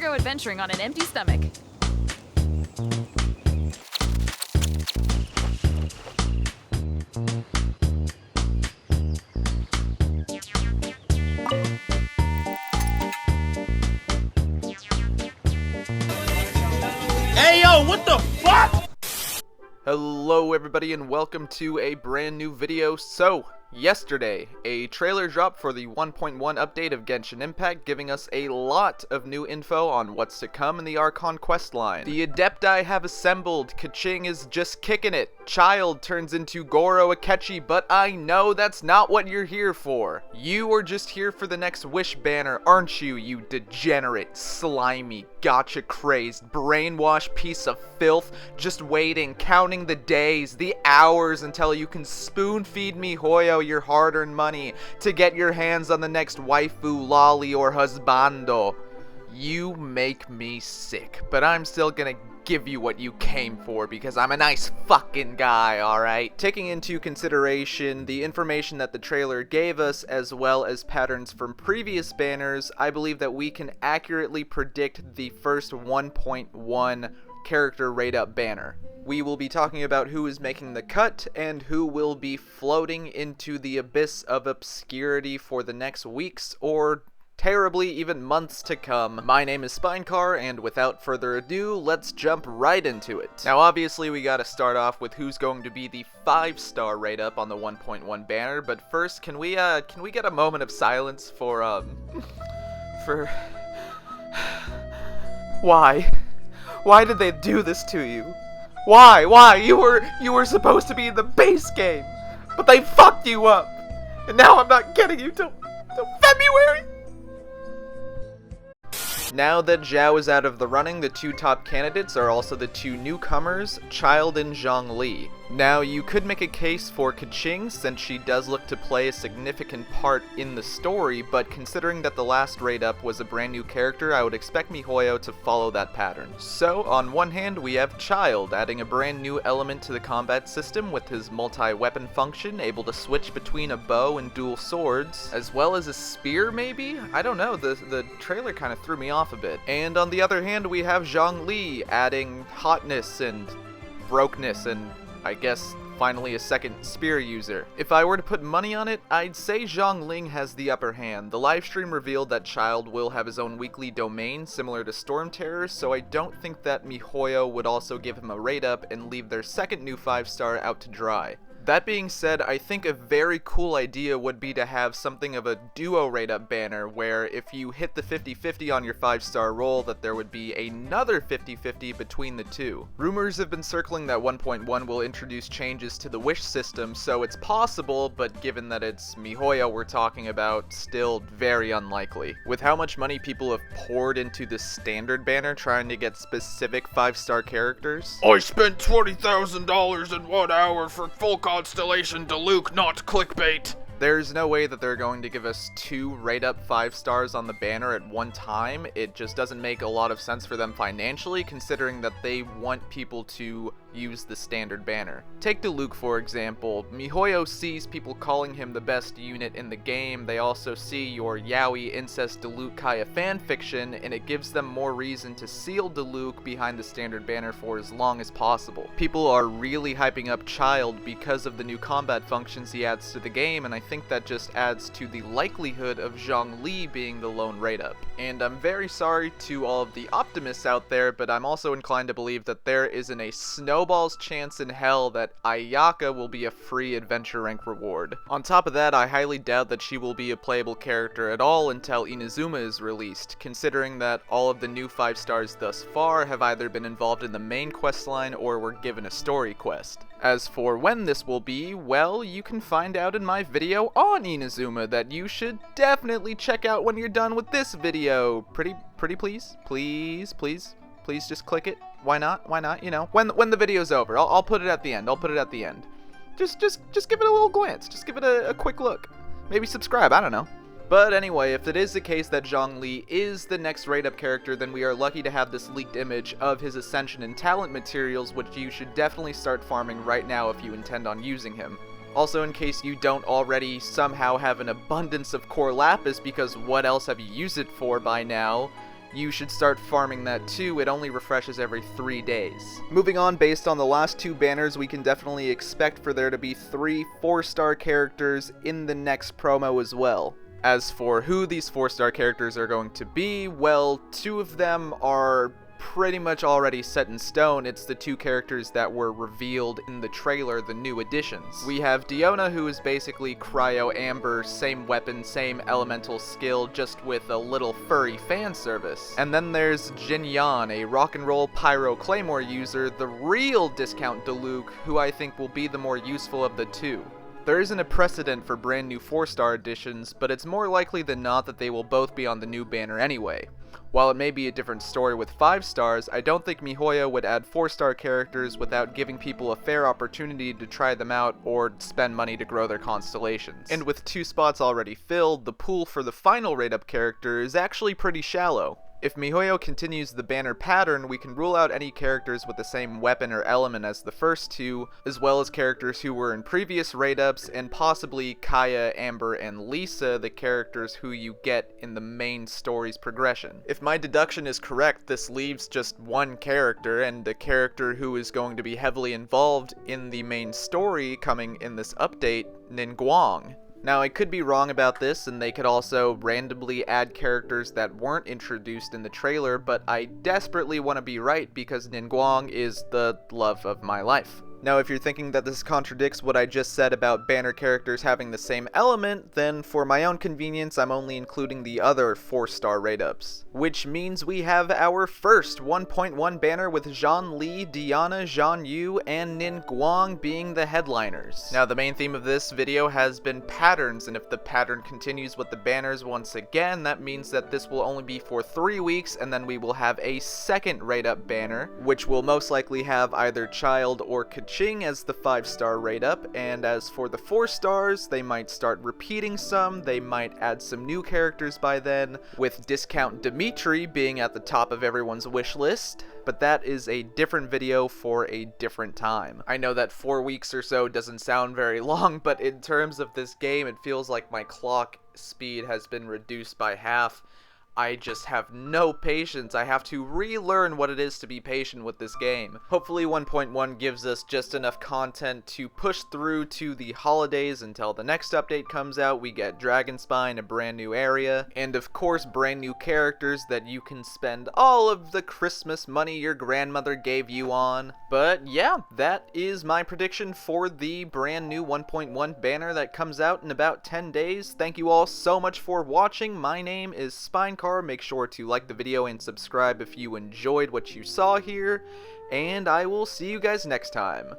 go adventuring on an empty stomach. Hey yo, what the fuck? Hello everybody and welcome to a brand new video. So, yesterday, a trailer dropped for the 1.1 update of Genshin Impact, giving us a lot of new info on what's to come in the Archon questline. The Adepti have assembled, Keqing is just kicking it, Childe turns into Goro Akechi, but I know that's not what you're here for. You are just here for the next Wish banner, aren't you, you degenerate, slimy, gotcha-crazed, brainwashed piece of filth, just waiting, counting the days, the hours until you can spoon-feed MiHoYo your hard-earned money to get your hands on the next waifu, lolly, or husbando. You make me sick, but I'm still gonna give you what you came for because I'm a nice fucking guy, alright? Taking into consideration the information that the trailer gave us as well as patterns from previous banners, I believe that we can accurately predict the first 1.1 character rate up banner. We will be talking about who is making the cut and who will be floating into the abyss of obscurity for the next weeks or terribly even months to come. My name is Spinecar, and without further ado, let's jump right into it. Now obviously we gotta start off with who's going to be the 5-star rate up on the 1.1 banner, but first can we get a moment of silence for Why did they do this to you? Why? You were supposed to be in the base game, but they fucked you up, and now I'm not getting you till February. Now that Zhao is out of the running, the two top candidates are also the two newcomers, Childe and Zhongli. Now, you could make a case for Keqing since she does look to play a significant part in the story, but considering that the last raid up was a brand new character, I would expect MiHoYo to follow that pattern. So, on one hand, we have Childe, adding a brand new element to the combat system with his multi-weapon function, able to switch between a bow and dual swords, as well as a spear maybe? I don't know, the trailer kind of threw me off a bit. And on the other hand, we have Zhongli, adding hotness and brokeness and I guess finally a second spear user. If I were to put money on it, I'd say Zhongli has the upper hand. The livestream revealed that Childe will have his own weekly domain similar to Storm Terror, so I don't think that MiHoYo would also give him a rate up and leave their second new 5-star out to dry. That being said, I think a very cool idea would be to have something of a duo rate up banner where if you hit the 50-50 on your 5-star roll that there would be another 50-50 between the two. Rumors have been circling that 1.1 will introduce changes to the wish system, so it's possible, but given that it's MiHoYo we're talking about, still very unlikely. With how much money people have poured into the standard banner trying to get specific 5-star characters. I spent $20,000 in 1 hour for full Constellation to Luke, not clickbait. There's no way that they're going to give us 2 rate up 5 stars on the banner at one time. It just doesn't make a lot of sense for them financially, considering that they want people to use the standard banner. Take Diluc for example. MiHoYo sees people calling him the best unit in the game. They also see your yaoi incest Diluc Kaya fanfiction, and it gives them more reason to seal Diluc behind the standard banner for as long as possible. People are really hyping up Childe because of the new combat functions he adds to the game, and I think that just adds to the likelihood of Zhongli being the lone rate up. And I'm very sorry to all of the optimists out there, but I'm also inclined to believe that there isn't a snowball's chance in hell that Ayaka will be a free adventure rank reward. On top of that, I highly doubt that she will be a playable character at all until Inazuma is released, considering that all of the new 5 stars thus far have either been involved in the main questline or were given a story quest. As for when this will be, well, you can find out in my video on Inazuma that you should definitely check out when you're done with this video. Pretty please? Please just click it. Why not? You know, when the video's over. I'll put it at the end. Just give it a little glance. Just give it a quick look. Maybe subscribe, I don't know. But anyway, if it is the case that Zhongli is the next rate-up character, then we are lucky to have this leaked image of his Ascension and talent materials, which you should definitely start farming right now if you intend on using him. Also, in case you don't already somehow have an abundance of Core Lapis, because what else have you used it for by now, you should start farming that too. It only refreshes every 3 days. Moving on, based on the last 2 banners, we can definitely expect for there to be 3 4-star characters in the next promo as well. As for who these 4-star characters are going to be, well, 2 of them are pretty much already set in stone. It's the 2 characters that were revealed in the trailer, the new additions. We have Diona, who is basically Cryo Amber, same weapon, same elemental skill, just with a little furry fan service. And then there's Jin Yan, a rock and roll pyro claymore user, the real discount Diluc, who I think will be the more useful of the 2. There isn't a precedent for brand new 4-star additions, but it's more likely than not that they will both be on the new banner anyway. While it may be a different story with 5 stars, I don't think MiHoYo would add 4-star characters without giving people a fair opportunity to try them out or spend money to grow their constellations. And with 2 spots already filled, the pool for the final rate-up character is actually pretty shallow. If MiHoYo continues the banner pattern, we can rule out any characters with the same weapon or element as the first 2, as well as characters who were in previous rate-ups, and possibly Kaya, Amber, and Lisa, the characters who you get in the main story's progression. If my deduction is correct, this leaves just 1 character, and a character who is going to be heavily involved in the main story coming in this update, Ningguang. Now, I could be wrong about this, and they could also randomly add characters that weren't introduced in the trailer, but I desperately want to be right because Ningguang is the love of my life. Now, if you're thinking that this contradicts what I just said about banner characters having the same element, then for my own convenience, I'm only including the other 4-star rate-ups. Which means we have our first 1.1 banner with Zhongli, Diana, Zhang Yu, and Ningguang being the headliners. Now, the main theme of this video has been patterns, and if the pattern continues with the banners once again, that means that this will only be for 3 weeks, and then we will have a second rate-up banner, which will most likely have either Childe or Ching as the 5-star rate up, and as for the 4 stars, they might start repeating some, they might add some new characters by then, with Discount Dimitri being at the top of everyone's wish list, but that is a different video for a different time. I know that 4 weeks or so doesn't sound very long, but in terms of this game, it feels like my clock speed has been reduced by half. I just have no patience. I have to relearn what it is to be patient with this game. Hopefully 1.1 gives us just enough content to push through to the holidays until the next update comes out. We get Dragonspine, a brand new area, and of course brand new characters that you can spend all of the Christmas money your grandmother gave you on. But yeah, that is my prediction for the brand new 1.1 banner that comes out in about 10 days. Thank you all so much for watching. My name is Spine. Make sure to like the video and subscribe if you enjoyed what you saw here, and I will see you guys next time.